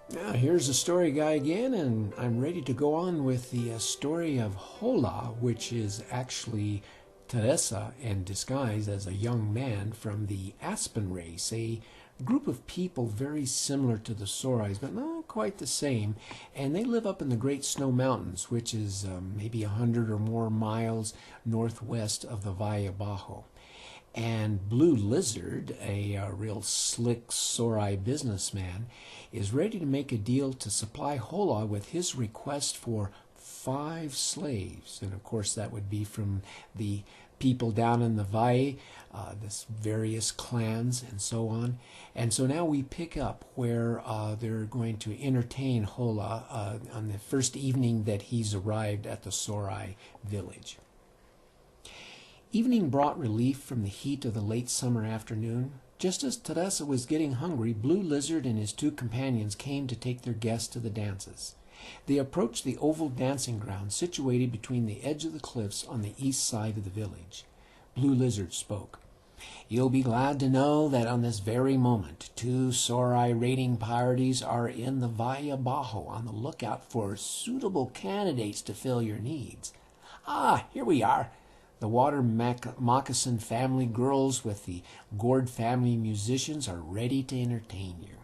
Now, here's the story guy again, and I'm ready to go on with the story of Hola, which is actually Teresa in disguise as a young man from the Aspen race, a group of people very similar to the Sorais, but not quite the same. And they live up in the Great Snow Mountains, which is maybe 100 or more miles northwest of the Valle Bajo. And Blue Lizard, a real slick Sorai businessman, is ready to make a deal to supply Hola with his request for 5 slaves. And of course, that would be from the people down in the Valle, this various clans and so on. And so now we pick up where they're going to entertain Hola on the first evening that he's arrived at the Sorai village. Evening brought relief from the heat of the late summer afternoon. Just as Teresa was getting hungry, Blue Lizard and his 2 companions came to take their guests to the dances. They approached the oval dancing ground situated between the edge of the cliffs on the east side of the village. Blue Lizard spoke. "You'll be glad to know that on this very moment 2 Sorai raiding parties are in the Valle Bajo on the lookout for suitable candidates to fill your needs. Ah, here we are. The Water Moccasin family girls with the Gourd family musicians are ready to entertain you."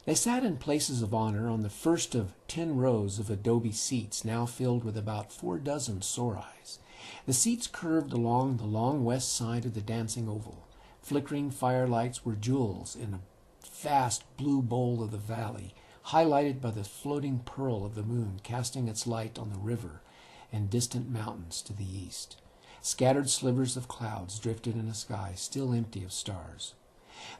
They sat in places of honor on the first of 10 rows of adobe seats, now filled with about 4 dozen Sorais. The seats curved along the long west side of the dancing oval. Flickering firelights were jewels in a vast blue bowl of the valley, highlighted by the floating pearl of the moon casting its light on the river and distant mountains to the east. Scattered slivers of clouds drifted in a sky still empty of stars.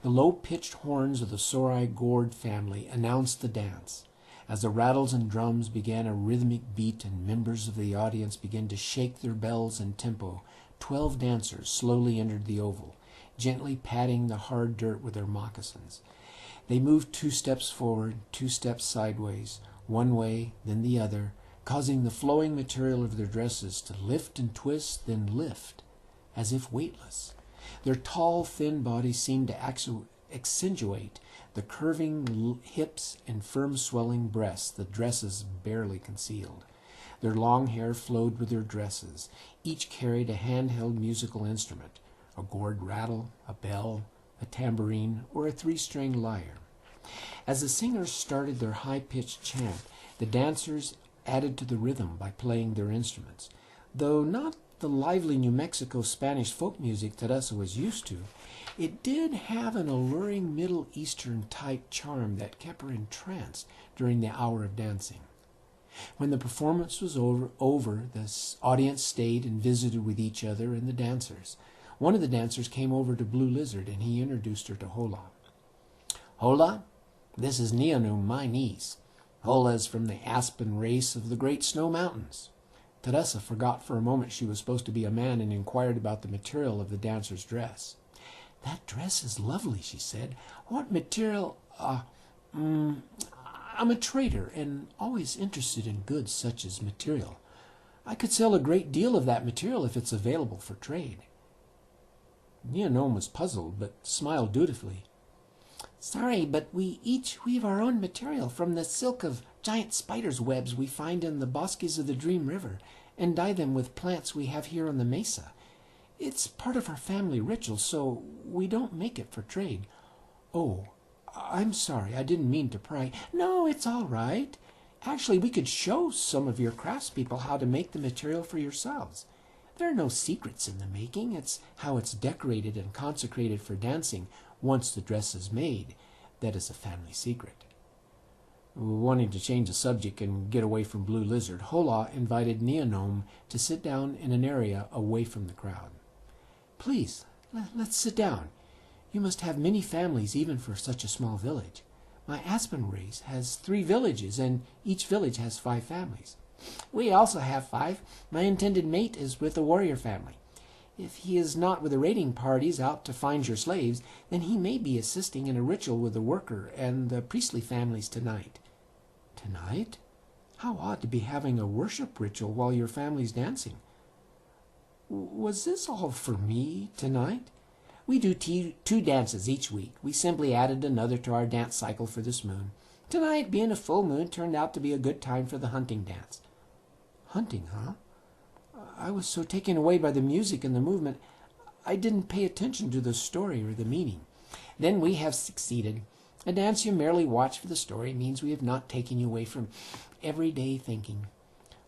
The low-pitched horns of the Sorai Gourd family announced the dance. As the rattles and drums began a rhythmic beat and members of the audience began to shake their bells in tempo, 12 dancers slowly entered the oval, gently patting the hard dirt with their moccasins. They moved 2 steps forward, 2 steps sideways, one way, then the other, causing the flowing material of their dresses to lift and twist, then lift, as if weightless. Their tall, thin bodies seemed to accentuate the curving hips and firm swelling breasts the dresses barely concealed. Their long hair flowed with their dresses. Each carried a handheld musical instrument, a gourd rattle, a bell, a tambourine, or a 3-string lyre. As the singers started their high-pitched chant, the dancers added to the rhythm by playing their instruments. Though not the lively New Mexico Spanish folk music Teresa was used to, it did have an alluring Middle Eastern type charm that kept her entranced during the hour of dancing. When the performance was over, the audience stayed and visited with each other and the dancers. One of the dancers came over to Blue Lizard and he introduced her to Hola. "Hola, this is Neonum, my niece. Hola's from the Aspen race of the Great Snow Mountains." Teresa forgot for a moment she was supposed to be a man and inquired about the material of the dancer's dress. "That dress is lovely," she said. "What material?" I'm a trader and always interested in goods such as material. I could sell a great deal of that material if it's available for trade." Neonome was puzzled, but smiled dutifully. "Sorry, but we each weave our own material from the silk of giant spiders' webs we find in the bosques of the Dream River and dye them with plants we have here on the mesa. It's part of our family ritual, so we don't make it for trade." "Oh, I'm sorry. I didn't mean to pry." "No, it's all right. Actually, we could show some of your craftspeople how to make the material for yourselves. There are no secrets in the making. It's how it's decorated and consecrated for dancing once the dress is made that is a family secret." Wanting to change the subject and get away from Blue Lizard, Hola invited Neonome to sit down in an area away from the crowd. "Please, let's sit down. You must have many families even for such a small village. My Aspen race has 3 villages, and each village has 5 families." "We also have 5. My intended mate is with a warrior family. If he is not with the raiding parties out to find your slaves, then he may be assisting in a ritual with the worker and the priestly families tonight." "Tonight? How odd to be having a worship ritual while your family's dancing." "Was this all for me tonight?" "We do 2 dances each week. We simply added another to our dance cycle for this moon. Tonight, being a full moon, turned out to be a good time for the hunting dance. Hunting, huh? I was so taken away by the music and the movement, I didn't pay attention to the story or the meaning. Then we have succeeded. A dance you merely watch for the story means we have not taken you away from everyday thinking.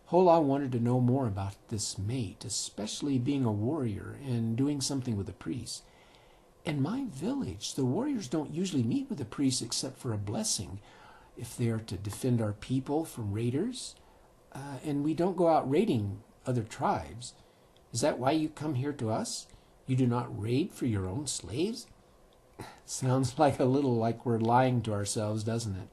Hola wanted to know more about this mate, especially being a warrior and doing something with the priests. In my village, the warriors don't usually meet with the priests except for a blessing, if they are to defend our people from raiders. And we don't go out raiding other tribes. Is that why you come here to us? You do not raid for your own slaves? Sounds a little like we're lying to ourselves, doesn't it?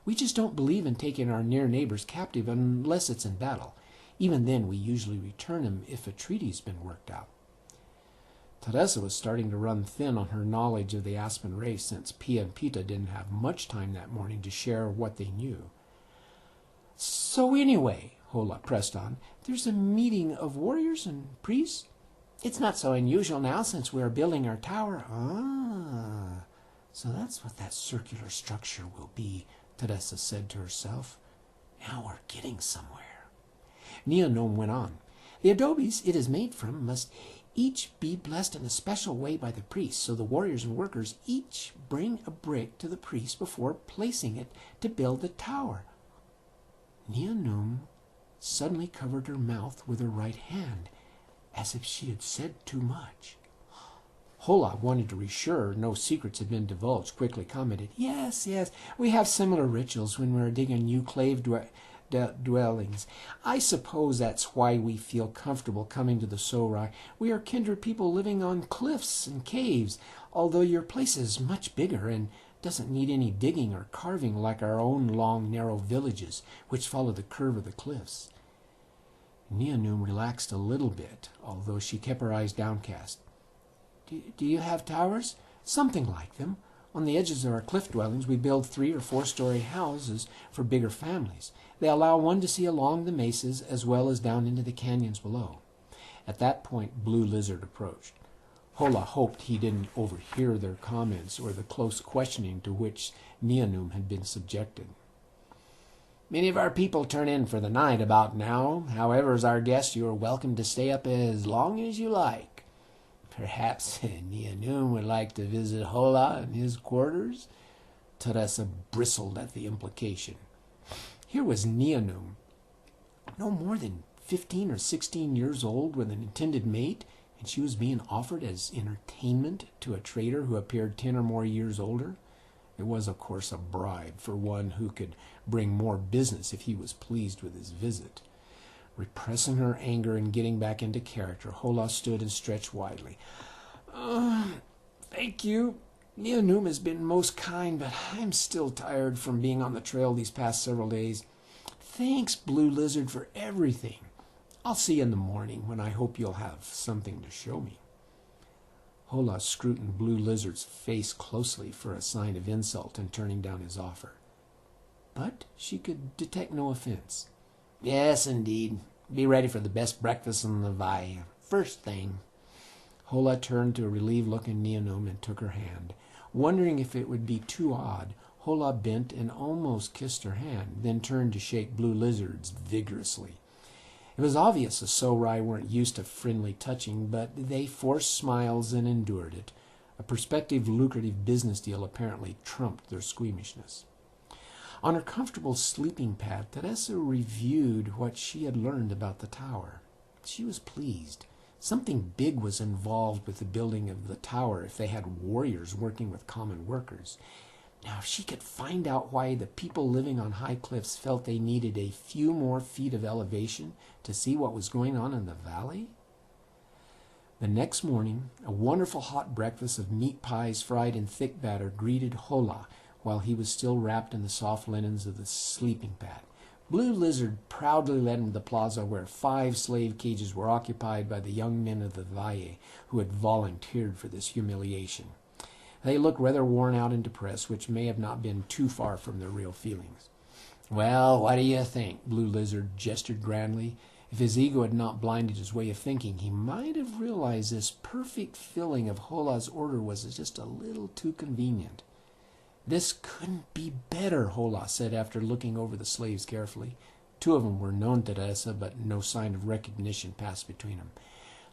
We just don't believe in taking our near neighbors captive unless it's in battle. Even then, we usually return them if a treaty's been worked out. Teresa was starting to run thin on her knowledge of the Aspen race, since Pia and Pita didn't have much time that morning to share what they knew. So anyway, Hola pressed on, there's a meeting of warriors and priests? It's not so unusual now since we are building our tower. Ah, so that's what that circular structure will be, Teresa said to herself. Now we're getting somewhere. Neonome went on. The adobes it is made from must each be blessed in a special way by the priest, so the warriors and workers each bring a brick to the priest before placing it to build the tower. Neonome suddenly covered her mouth with her right hand, as if she had said too much. Hola wanted to reassure no secrets had been divulged, quickly commented, Yes, we have similar rituals when we're digging new cave dwellings. I suppose that's why we feel comfortable coming to the Sorai. We are kindred people living on cliffs and caves, although your place is much bigger and doesn't need any digging or carving like our own long, narrow villages, which follow the curve of the cliffs. Neonome relaxed a little bit, although she kept her eyes downcast. Do you have towers? Something like them. On the edges of our cliff dwellings, we build 3- or 4-story houses for bigger families. They allow one to see along the mesas as well as down into the canyons below. At that point, Blue Lizard approached. Hola hoped he didn't overhear their comments or the close questioning to which Neonome had been subjected. Many of our people turn in for the night about now. However, as our guests, you are welcome to stay up as long as you like. Perhaps Neonome would like to visit Hola in his quarters? Teresa bristled at the implication. Here was Neonome, no more than 15 or 16 years old, with an intended mate, and she was being offered as entertainment to a trader who appeared 10 or more years older. It was, of course, a bribe for one who could bring more business if he was pleased with his visit. Repressing her anger and getting back into character, Hola stood and stretched widely. Thank you. Neonome has been most kind, but I'm still tired from being on the trail these past several days. Thanks, Blue Lizard, for everything. I'll see you in the morning, when I hope you'll have something to show me. Hola scrutinized Blue Lizard's face closely for a sign of insult in turning down his offer. But she could detect no offense. Yes, indeed. Be ready for the best breakfast in the Valle. First thing. Hola turned to a relieved-looking Neonome and took her hand. Wondering if it would be too odd, Hola bent and almost kissed her hand, then turned to shake Blue Lizard's vigorously. It was obvious the Sorai weren't used to friendly touching, but they forced smiles and endured it. A prospective lucrative business deal apparently trumped their squeamishness. On her comfortable sleeping pad, Teresa reviewed what she had learned about the tower. She was pleased. Something big was involved with the building of the tower if they had warriors working with common workers. Now, if she could find out why the people living on high cliffs felt they needed a few more feet of elevation to see what was going on in the valley. The next morning, a wonderful hot breakfast of meat pies fried in thick batter greeted Hola while he was still wrapped in the soft linens of the sleeping pad. Blue Lizard proudly led him to the plaza where 5 slave cages were occupied by the young men of the Valle who had volunteered for this humiliation. They looked rather worn out and depressed, which may have not been too far from their real feelings. Well, what do you think? Blue Lizard gestured grandly. If his ego had not blinded his way of thinking, he might have realized this perfect filling of Hola's order was just a little too convenient. This couldn't be better, Hola said after looking over the slaves carefully. Two of them were known to Teresa, but no sign of recognition passed between them.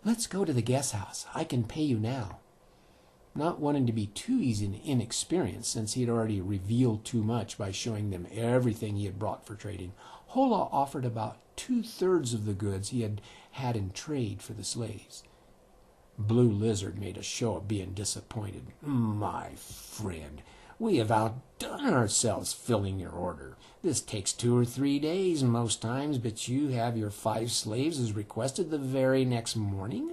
Let's go to the guest house. I can pay you now. Not wanting to be too easy and inexperienced, since he had already revealed too much by showing them everything he had brought for trading, Hola offered about 2/3 of the goods he had had in trade for the slaves. Blue Lizard made a show of being disappointed. My friend, we have outdone ourselves filling your order. This takes 2 or 3 days most times, but you have your 5 slaves as requested the very next morning.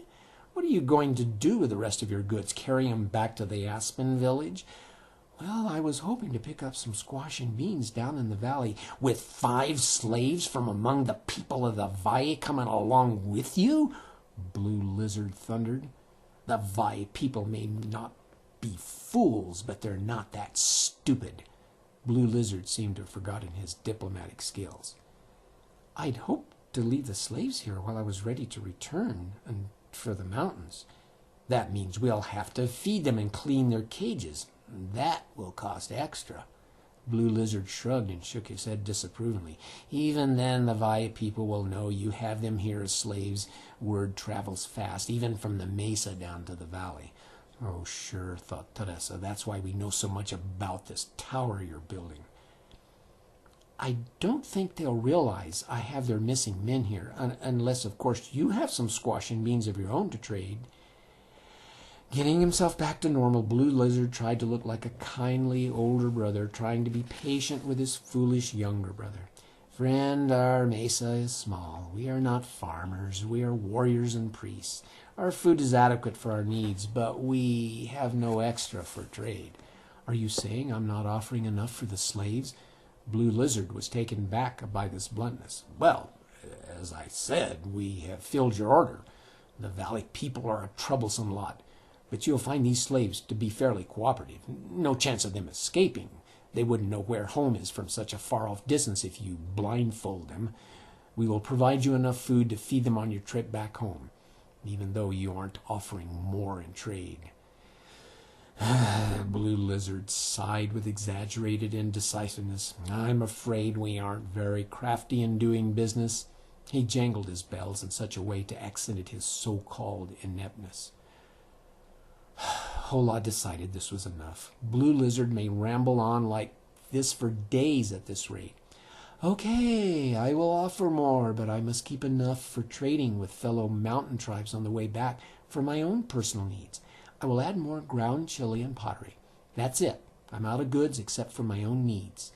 What are you going to do with the rest of your goods? Carry them back to the Aspen village? Well, I was hoping to pick up some squash and beans down in the valley. With 5 slaves from among the people of the Valle coming along with you? Blue Lizard thundered. The Valle people may not be fools, but they're not that stupid. Blue Lizard seemed to have forgotten his diplomatic skills. I'd hoped to leave the slaves here while I was ready to return and for the mountains. That means we'll have to feed them and clean their cages. That will cost extra. Blue Lizard shrugged and shook his head disapprovingly. Even then, the Valle people will know you have them here as slaves. Word travels fast, even from the mesa down to the valley. Oh, sure, thought Teresa. That's why we know so much about this tower you're building. I don't think they'll realize I have their missing men here, unless, of course, you have some squash and beans of your own to trade. Getting himself back to normal, Blue Lizard tried to look like a kindly older brother, trying to be patient with his foolish younger brother. Friend, our mesa is small. We are not farmers. We are warriors and priests. Our food is adequate for our needs, but we have no extra for trade. Are you saying I'm not offering enough for the slaves? Blue Lizard was taken back by this bluntness. Well, as I said, we have filled your order. The valley people are a troublesome lot, but you'll find these slaves to be fairly cooperative. No chance of them escaping. They wouldn't know where home is from such a far-off distance if you blindfold them. We will provide you enough food to feed them on your trip back home, even though you aren't offering more in trade. Blue Lizard sighed with exaggerated indecisiveness. I'm afraid we aren't very crafty in doing business. He jangled his bells in such a way to accent his so-called ineptness. Hola decided this was enough. Blue Lizard may ramble on like this for days at this rate. Okay, I will offer more, but I must keep enough for trading with fellow mountain tribes on the way back for my own personal needs. I will add more ground chili and pottery. That's it. I'm out of goods except for my own needs.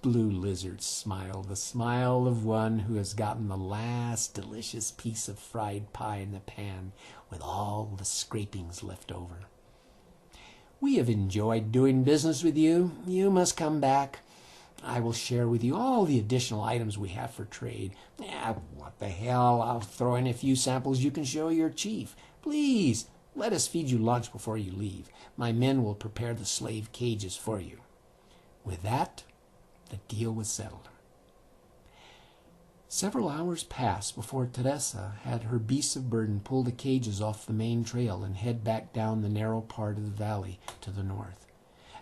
Blue Lizard smiled, the smile of one who has gotten the last delicious piece of fried pie in the pan with all the scrapings left over. We have enjoyed doing business with you. You must come back. I will share with you all the additional items we have for trade. What the hell, I'll throw in a few samples you can show your chief. Please, let us feed you lunch before you leave. My men will prepare the slave cages for you. With that, the deal was settled. Several hours passed before Teresa had her beasts of burden pull the cages off the main trail and head back down the narrow part of the valley to the north.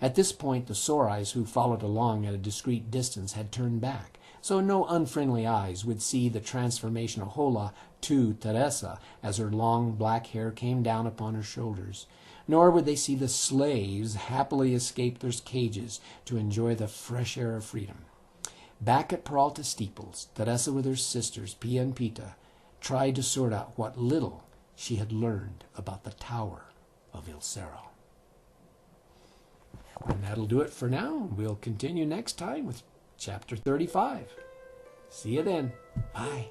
At this point, the Sorais, who followed along at a discreet distance, had turned back, so no unfriendly eyes would see the transformation of Hola to Teresa as her long black hair came down upon her shoulders, nor would they see the slaves happily escape their cages to enjoy the fresh air of freedom. Back at Peralta Steeples, Teresa with her sisters, Pia and Pita, tried to sort out what little she had learned about the Tower of Il Serrohe. And that'll do it for now. We'll continue next time with Chapter 35. See you then. Bye.